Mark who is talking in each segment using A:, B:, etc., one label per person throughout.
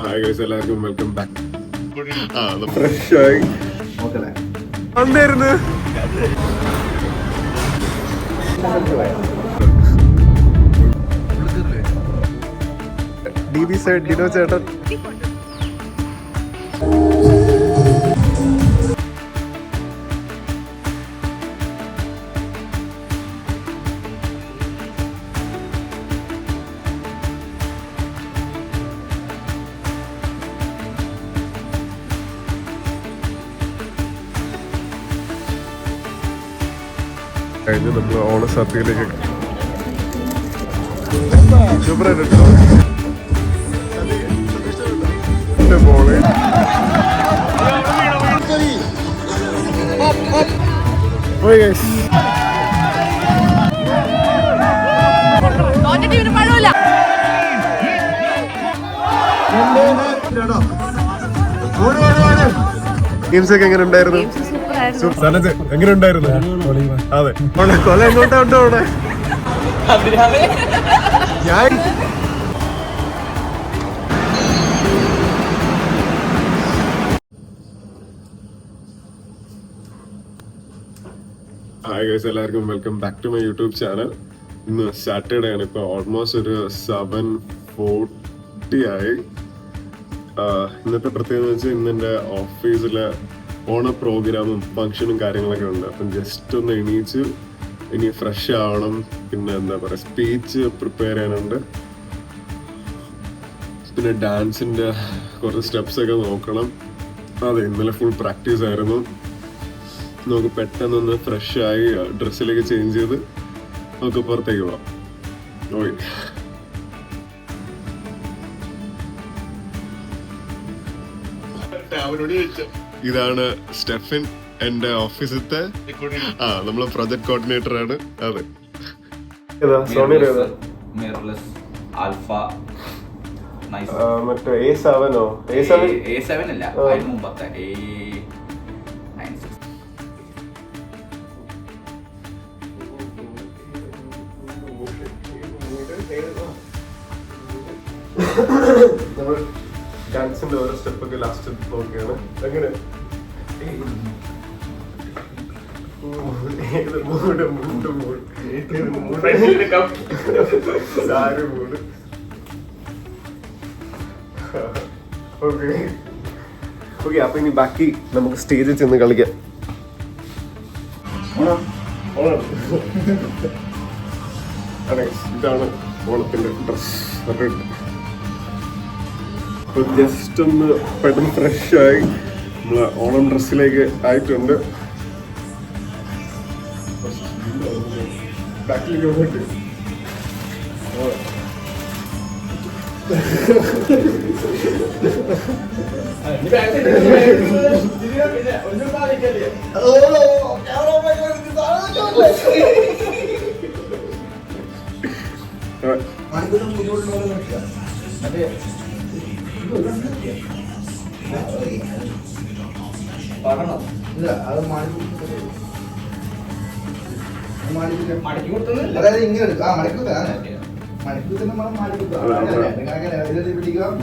A: Hi guys, എല്ലാവർക്കും welcome back. Fresh ആയി വന്നായിരുന്നു. DB സൈഡ് ഡിനോ ചേട്ടൻ. കഴിഞ്ഞ് നമ്മൾ ഓണസദ്യയിലേക്ക് സൂപ്പറായിട്ടോ. മോളെ ഗെയിംസ് ഒക്കെ എങ്ങനെ ഉണ്ടായിരുന്നു? എങ്ങനെ ഉണ്ടായിരുന്നു? അതെ, കൊല എങ്ങോട്ടാ ഉണ്ടോ അവിടെ? ഞാൻ ഹായ് ഗൈസ്, എല്ലാവർക്കും welcome back to my YouTube channel. ഇന്ന് സാറ്റർഡേ ആണ്. ഇപ്പോൾ ഓൾമോസ്റ്റ് ഒരു 7:40 ആയി. ഇന്നത്തെ പ്രത്യേകത വെച്ചാൽ ഇന്നെൻ്റെ ഓഫീസിലെ ഓണ പ്രോഗ്രാമും ഫംഗ്ഷനും കാര്യങ്ങളൊക്കെ ഉണ്ട്. അപ്പം ജസ്റ്റ് ഒന്ന് എണീച്ച് ഇനി ഫ്രഷ് ആവണം. പിന്നെ എന്താ പറയുക, സ്പീച്ച് പ്രിപ്പയർ ചെയ്യാനുണ്ട്. പിന്നെ ഡാൻസിൻ്റെ കുറച്ച് സ്റ്റെപ്സ് ഒക്കെ നോക്കണം. അതെ, ഇന്നലെ ഫുൾ പ്രാക്ടീസ് ആയിരുന്നു. നമുക്ക് പെട്ടെന്നൊന്ന് ഫ്രഷ് ആയി ഡ്രസ്സിലേക്ക് ചേഞ്ച് ചെയ്ത് നമുക്ക് പുറത്തേക്ക് പോവാം. ഓയ്, ഇതാണ് സ്റ്റെഫിൻ, എന്റെ ഓഫീസിലത്തെ നമ്മളെ പ്രൊജക്ട് കോർഡിനേറ്റർ ആണ്. അതെ, മറ്റേ A7
B: അല്ല, മുമ്പത്തെ
A: നമ്മൾ ഡാൻസിന്റെ ഓരോ സ്റ്റെപ്പൊക്കെ ലാസ്റ്റ് നോക്കിയാണ്. എങ്ങനെ ഓക്കെ. അപ്പൊ ഇനി ബാക്കി നമുക്ക് സ്റ്റേജിൽ ചെന്ന് കളിക്കാം. ഇതാണ് ഓണത്തിന്റെ ഡ്രസ്. ജസ്റ്റ് ഒന്ന് പെട്ടെന്ന് ഫ്രഷ് ആയി നമ്മള് ഓണം ഡ്രസ്സിലേക്ക് ആയിട്ടുണ്ട്. ബാക്കിലേക്ക് വന്നിട്ട്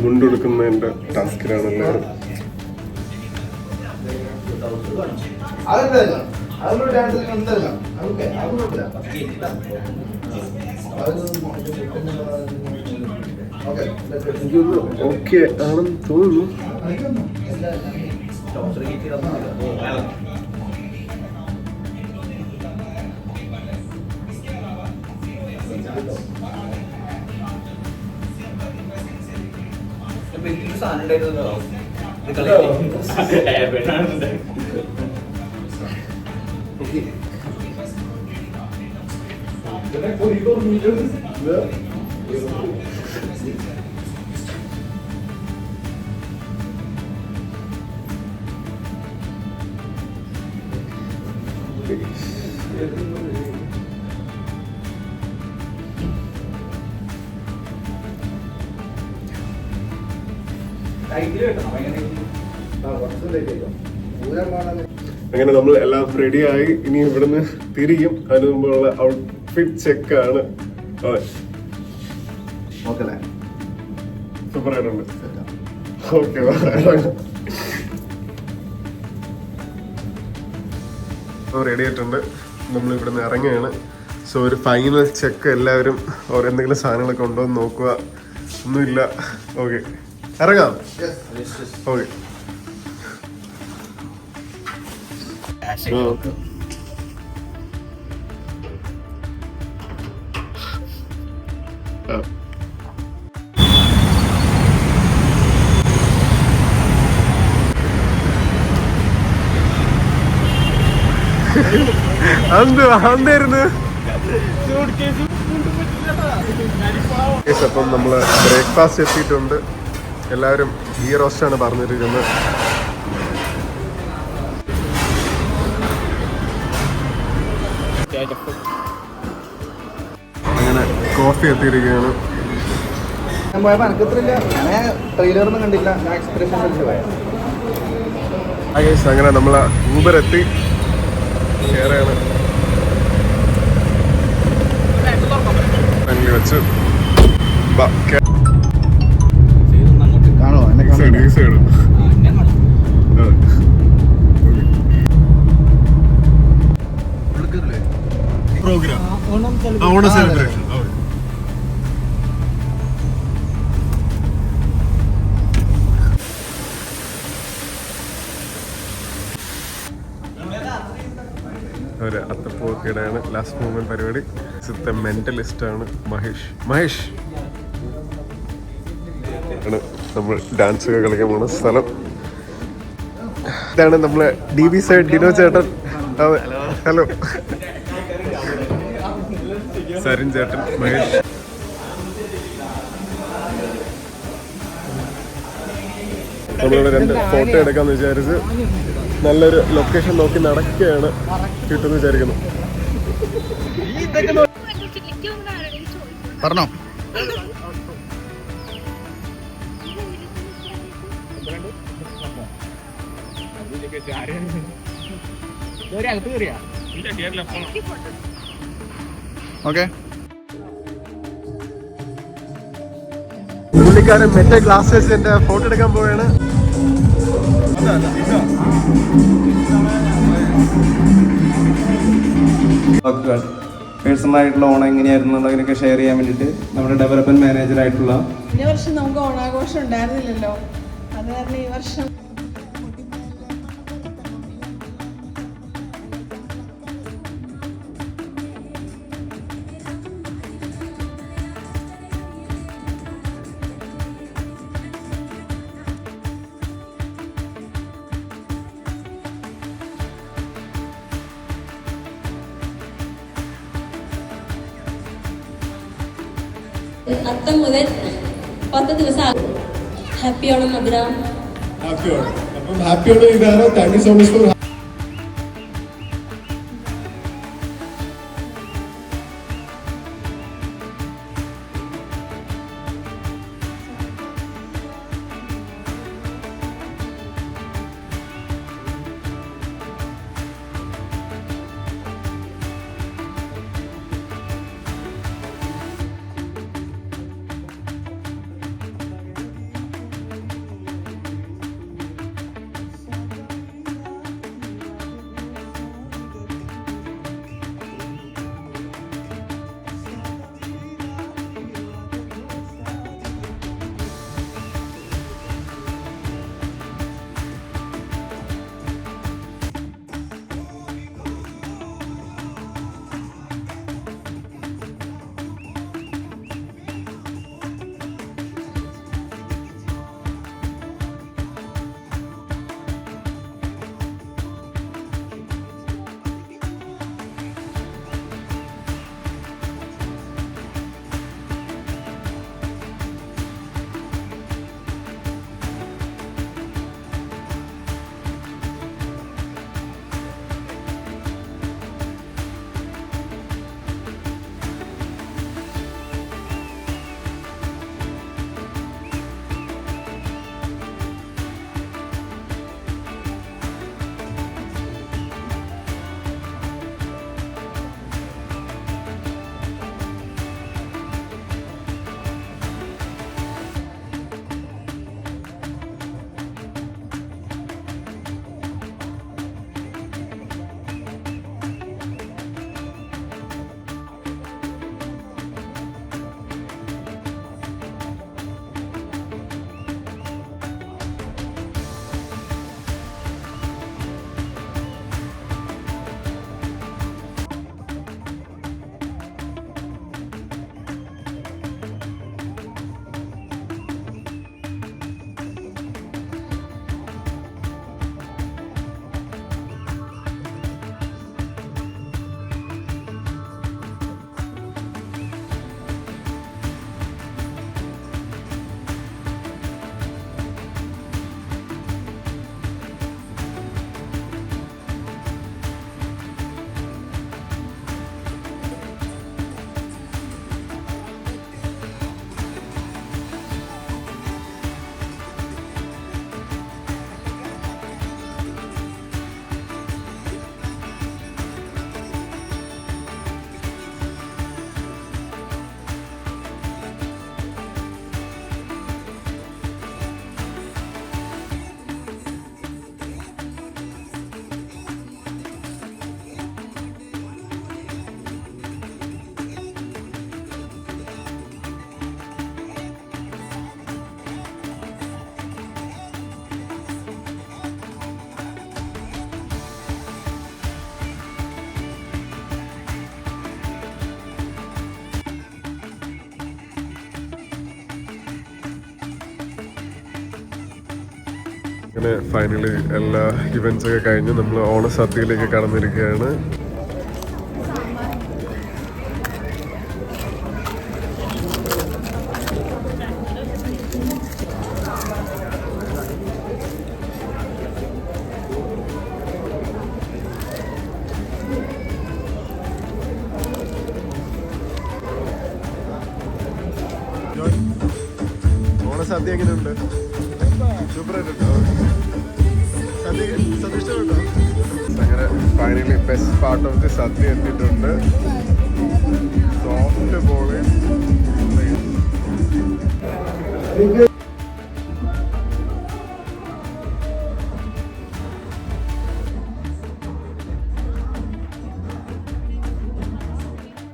A: മുണ്ടെടുക്കുന്നതിന്റെ ടാസ്കിലാണ് എല്ലാവരും. ഓക്കെ ആണെന്ന് തോന്നുന്നു. അങ്ങനെ നമ്മൾ എല്ലാം റെഡിയായി. ഇനി ഇവിടുന്ന് തിരിയും. അതിന് മുമ്പുള്ള ഔട്ട്ഫിറ്റ് ചെക്കാണ്. സൂപ്പർ ആയിട്ടുണ്ട്. ഓക്കെ റെഡി ആയിട്ടുണ്ട്. നമ്മൾ ഇവിടുന്ന് ഇറങ്ങുകയാണ്. സോ ഒരു ഫൈനൽ ചെക്ക് എല്ലാവരും എന്തെങ്കിലും സാധനങ്ങളൊക്കെ ഉണ്ടോ എന്ന് നോക്കുക. ഒന്നുമില്ല. ഓക്കെ ഇറങ്ങാം. ഓക്കെ എന്തായിരുന്നു. അപ്പം നമ്മള് ബ്രേക്ക്ഫാസ്റ്റ് എത്തിയിട്ടുണ്ട്. എല്ലാവരും ഗീ റോസ്റ്റാണ് പറഞ്ഞിരിക്കുന്നത്. അങ്ങനെ കോഫി എത്തിയിരിക്കുകയാണ്.
C: ഞാൻ പോയപ്പോൾ എനിക്കത്രയില്ല, ഞാൻ ട്രെയിലറൊന്നും കണ്ടില്ല, ഞാൻ എക്സ്പ്രഷൻ കണ്ടിട്ട് പോയത്.
A: അങ്ങനെ നമ്മൾ ഊബർ എത്തി കയറുകയാണ്. വെച്ച്
C: കാണോ എന്നെ
A: പ്രോഗ്രാം ഓണം സെലിബ്രേഷൻ. ഒരു അത്തപ്പൂക്കടയാണ് ലാസ്റ്റ് മൂമെന്റ് പരിപാടി. മെന്റലിസ്റ്റ് ആണ് മഹേഷ് ആണ് നമ്മൾ ഡാൻസ് ഒക്കെ കളിക്കാൻ പോകുന്ന സ്ഥലം. ഇതാണ് നമ്മളെ DB സൈഡ് ഡിനോ ചേട്ടൻ. ഹലോ സരിൻ ചേട്ടൻ, മഹേഷ്. നമ്മളിവിടെ 2 ഫോട്ടോ എടുക്കാന്ന് വിചാരിച്ച് നല്ലൊരു ലൊക്കേഷൻ നോക്കി നടക്കുകയാണ്. കിട്ടുമെന്ന് വിചാരിക്കുന്നു.
C: പറഞ്ഞോ. ഓക്കെ
A: പുള്ളിക്കാരൻ മറ്റേ ഗ്ലാസ് വെച്ച് എന്റെ ഫോട്ടോ എടുക്കാൻ പോവുകയാണ്.
D: പേഴ്സണൽ ആയിട്ടുള്ള ഓണം എങ്ങനെയായിരുന്നു എന്നുള്ളതിനൊക്കെ ഷെയർ ചെയ്യാൻ വേണ്ടിയിട്ട് നമ്മുടെ ഡെവലപ്മെന്റ് മാനേജർ ആയിട്ടുള്ള
E: ഈ വർഷം നമുക്ക് ഓണാഘോഷം ഉണ്ടായിരുന്നില്ലല്ലോ, അത് കാരണം ഈ വർഷം
F: അത്തം മുതൽ 10 ദിവസം ഹാപ്പി ഓണം മധുര.
A: ഹാപ്പി ഓണം ഇതാണ്. Thank you so much for അങ്ങനെ ഫൈനലി എല്ലാ ഇവന്റ്സ് ഒക്കെ കഴിഞ്ഞ് നമ്മൾ ഓണസദ്യയിലേക്ക് കടന്നിരിക്കുകയാണ്. ഓണസദ്യ എങ്ങനെയുണ്ട്? സൂപ്പറായിട്ടുണ്ടോ? സദ്യ ഇഷ്ടമുണ്ടോ? അങ്ങനെ finally best part of the sadya എത്തിയിട്ടുണ്ട്. സോഫ്റ്റ് ബോള്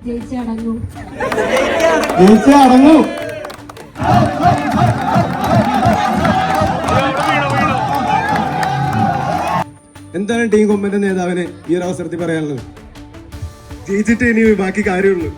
F: ജയിച്ചടങ്ങും.
D: എന്താണ് ടീം കൊമ്പന്റെ നേതാവിന് ഈ ഒരു അവസരത്തിൽ പറയാനുള്ളത്? ജയിച്ചിട്ട് ഇനി ബാക്കി കാര്യമുള്ളൂ.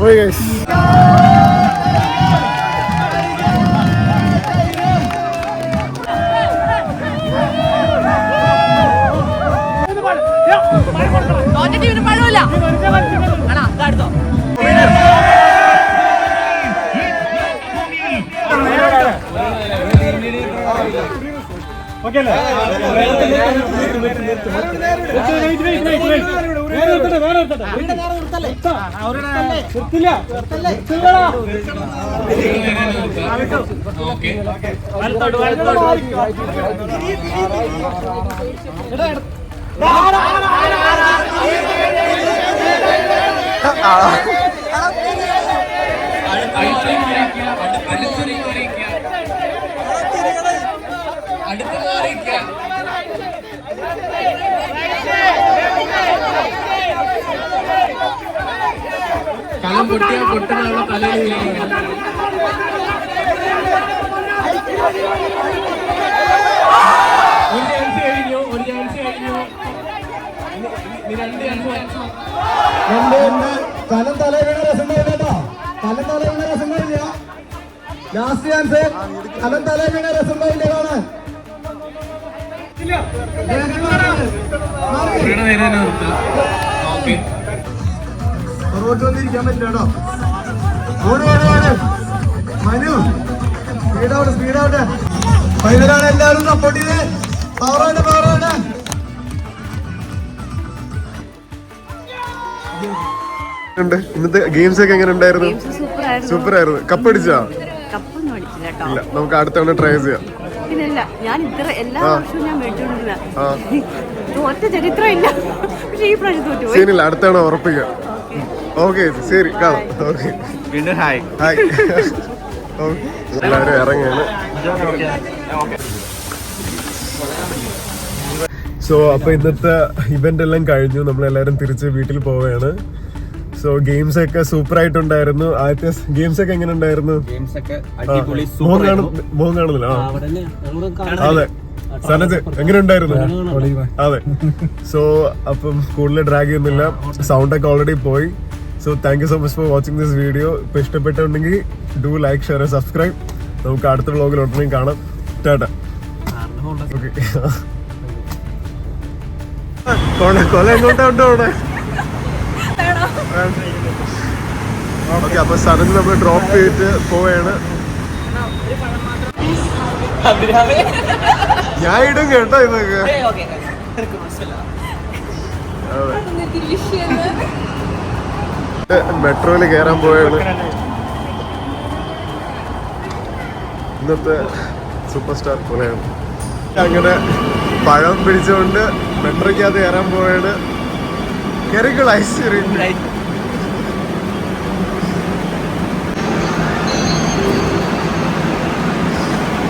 A: പോയി ഗൈസ്.
G: കളം പൊട്ടിയ പൊട്ടുന്ന തലയിൽ ഒരു ചാൻസ് കഴിഞ്ഞു, ഒരു ചാൻസ് കഴിഞ്ഞു. രണ്ട് ചാൻസ്.
C: കലം തല വീണ രസം കേട്ടോ. കലം തല വീണ രസം കഴിഞ്ഞ ലാസ്റ്റ് ചാൻസ്. കലം തല വീണ രസം കഴിഞ്ഞാണ്. പുറകോട്ട് വന്നിരിക്കാൻ പറ്റില്ലോ. ഓട് ഓട് ഓട് മനു, സ്പീഡാവട്ടെ സ്പീഡാവട്ടെ. ഫൈനലാണ്, എല്ലാവരും സപ്പോർട്ട് ചെയ്ത്. പവറാണ് പവറാണ്.
A: ഇന്നത്തെ ഗെയിംസ് ഒക്കെ എങ്ങനെ ഉണ്ടായിരുന്നു? സൂപ്പർ ആയിരുന്നു. കപ്പ് അടിച്ചാ?
H: കപ്പൊന്നും അടിച്ചില്ല കേട്ടോ.
A: ഇല്ല, നമുക്ക് അടുത്ത തവണ ട്രൈ ചെയ്യാം.
H: പിന്നില്ല, ഞാൻ ഇത്ര എല്ലാ വർഷവും ഞാൻ മേടിച്ചോണ്ടിരുന്ന തോറ്റ ചരിത്രം ഇല്ല. പക്ഷെ ഈ പ്രാവശ്യം തോറ്റുപോയി.
A: സീനില്ല, അടുത്ത തവണ ഉറപ്പിക്കാം. ഓക്കെ ശരി, കാണാം. ഓക്കെ
B: വീണ്ടും ഹായ്
A: ഹായ്. എല്ലാവരും ഇറങ്ങാണ്. സോ അപ്പൊ ഇന്നത്തെ ഇവന്റ് എല്ലാം കഴിഞ്ഞു. നമ്മളെല്ലാരും തിരിച്ച് വീട്ടിൽ പോവുകയാണ്. സോ ഗെയിംസ് ഒക്കെ സൂപ്പർ ആയിട്ടുണ്ടായിരുന്നു. ആദ്യത്തെ ഗെയിംസ് ഒക്കെ എങ്ങനെ ഉണ്ടായിരുന്നു? മോഹൻ കാണുന്നില്ല. അതെ, സനജ് എങ്ങനെ ഉണ്ടായിരുന്നു? അതെ. സോ അപ്പം കൂടുതൽ ഡ്രാഗ് ചെയ്യുന്നില്ല, സൗണ്ട് ഒക്കെ ഓൾറെഡി പോയി. So thank you so much for watching this video. ഇപ്പൊ ഇഷ്ടപ്പെട്ടുണ്ടെങ്കിൽ ഡു ലൈക്ക് ഷെയർ സബ്സ്ക്രൈബ്. നമുക്ക് അടുത്ത വ്ളോഗിൽ ഉടനെ കാണാം. ടാറ്റ. കൊല എങ്ങോട്ടാ ഉണ്ടോ അവിടെ? ഓക്കെ, അപ്പൊ സഡൻലി നമ്മൾ ഡ്രോപ്പ് ചെയ്തിട്ട് പോവുകയാണ്. ഞാൻ ഇടും കേട്ടോ ഇതൊക്കെ. മെട്രോയില് കയറാൻ പോയാണ്. ഇന്നത്തെ സൂപ്പർ സ്റ്റാർ പോലെയാണ്. അങ്ങനെ പഴം പിടിച്ചുകൊണ്ട് മെട്രോയ്ക്കകത്ത് കയറാൻ പോവാണ്. കയറിക്കുള്ള ഐസ്